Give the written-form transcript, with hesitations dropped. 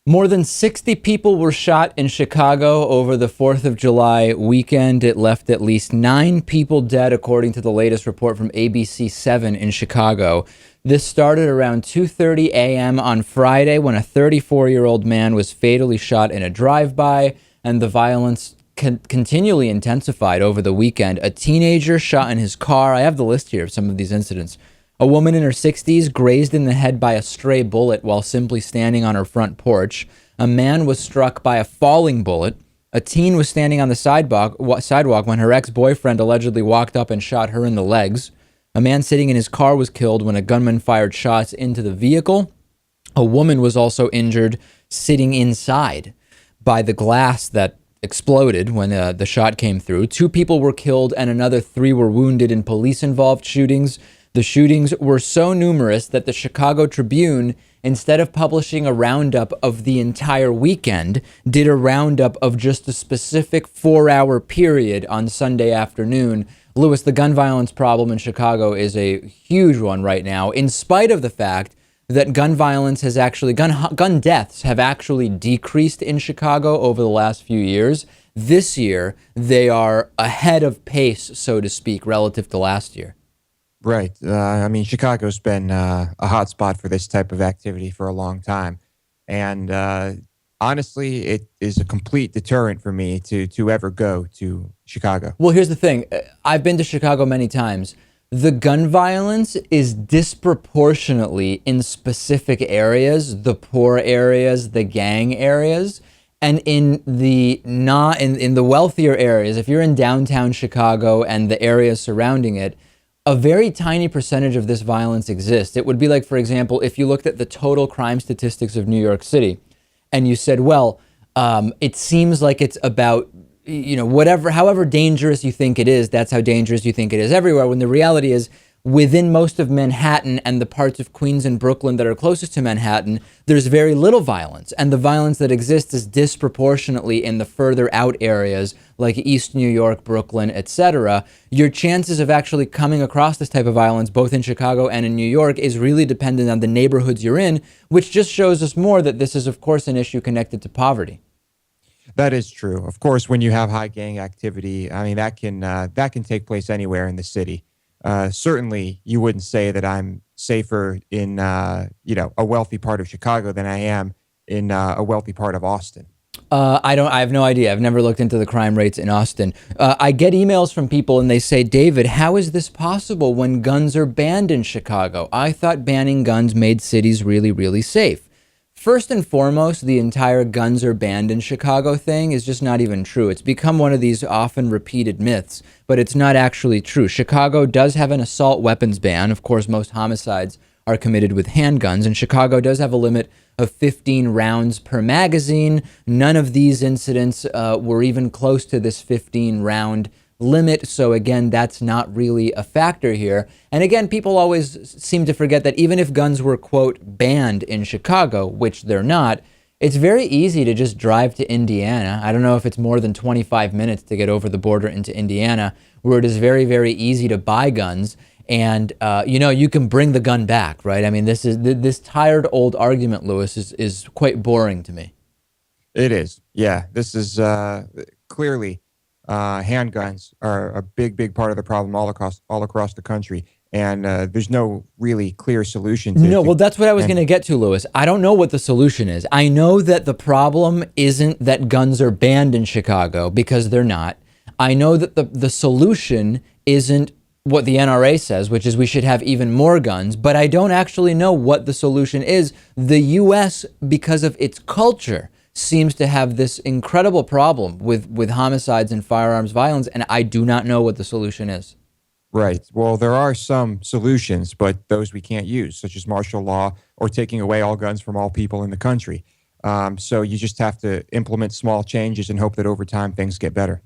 More than 60 people were shot in Chicago over the 4th of July weekend. It left at least 9 people dead, according to the latest report from ABC 7 in Chicago. This started around 2:30 a.m. on Friday when a 34-year-old man was fatally shot in a drive-by, and the violence continually intensified over the weekend. A teenager shot in his car. I have the list here of some of these incidents. A woman in her 60s grazed in the head by a stray bullet while simply standing on her front porch. A man was struck by a falling bullet. A teen was standing on the sidewalk when her ex-boyfriend allegedly walked up and shot her in the legs. A man sitting in his car was killed when a gunman fired shots into the vehicle. A woman was also injured sitting inside by the glass that exploded when the shot came through. 2 people were killed and another 3 were wounded in police-involved shootings. The shootings were so numerous that the Chicago Tribune, instead of publishing a roundup of the entire weekend, did a roundup of just a specific 4-hour period on Sunday afternoon. Lewis, the gun violence problem in Chicago is a huge one right now, in spite of the fact that gun violence has actually, gun deaths have actually decreased in Chicago over the last few years. This year, they are ahead of pace, so to speak, relative to last year. Right. I mean, Chicago's been a hot spot for this type of activity for a long time. And honestly, it is a complete deterrent for me to ever go to Chicago. Well, here's the thing. I've been to Chicago many times. The gun violence is disproportionately in specific areas, the poor areas, the gang areas, and in the not in the wealthier areas. If you're in downtown Chicago and the areas surrounding it, a very tiny percentage of this violence exists. It would be like, for example, if you looked at the total crime statistics of New York City and you said, well, it seems like it's about, whatever, however dangerous you think it is, that's how dangerous you think it is everywhere. When the reality is, within most of Manhattan and the parts of Queens and Brooklyn that are closest to Manhattan, there's very little violence. And the violence that exists is disproportionately in the further out areas like East New York, Brooklyn, etc. Your chances of actually coming across this type of violence, both in Chicago and in New York, is really dependent on the neighborhoods you're in, which just shows us more that this is, of course, an issue connected to poverty. That is true. Of course, when you have high gang activity, I mean, that can take place anywhere in the city. Certainly, you wouldn't say that I'm safer in a wealthy part of Chicago than I am in a wealthy part of Austin. I have no idea. I've never looked into the crime rates in Austin. I get emails from people and they say, David, how is this possible when guns are banned in Chicago? I thought banning guns made cities really, really safe. First and foremost, the entire guns are banned in Chicago thing is just not even true. It's become one of these often repeated myths, but it's not actually true. Chicago does have an assault weapons ban. Of course, most homicides are committed with handguns, and Chicago does have a limit of 15 rounds per magazine. None of these incidents were even close to this 15-round limit. So again, that's not really a factor here. And again, people always seem to forget that even if guns were, quote, banned in Chicago, which they're not, it's very easy to just drive to Indiana. I don't know if it's more than 25 minutes to get over the border into Indiana, where it is very, very easy to buy guns. And, you can bring the gun back, right? I mean, this tired old argument, Lewis, is quite boring to me. It is. Yeah, this is clearly handguns are a big, big part of the problem all across the country. And there's no really clear solution to it. No, well, that's what I was going to get to, Lewis. I don't know what the solution is. I know that the problem isn't that guns are banned in Chicago, because they're not. I know that the solution isn't what the NRA says, which is we should have even more guns, but I don't actually know what the solution is. The U.S., because of its culture, seems to have this incredible problem with homicides and firearms violence, and I do not know what the solution is. Right. Well, there are some solutions, but those we can't use, such as martial law or taking away all guns from all people in the country. So you just have to implement small changes and hope that over time things get better.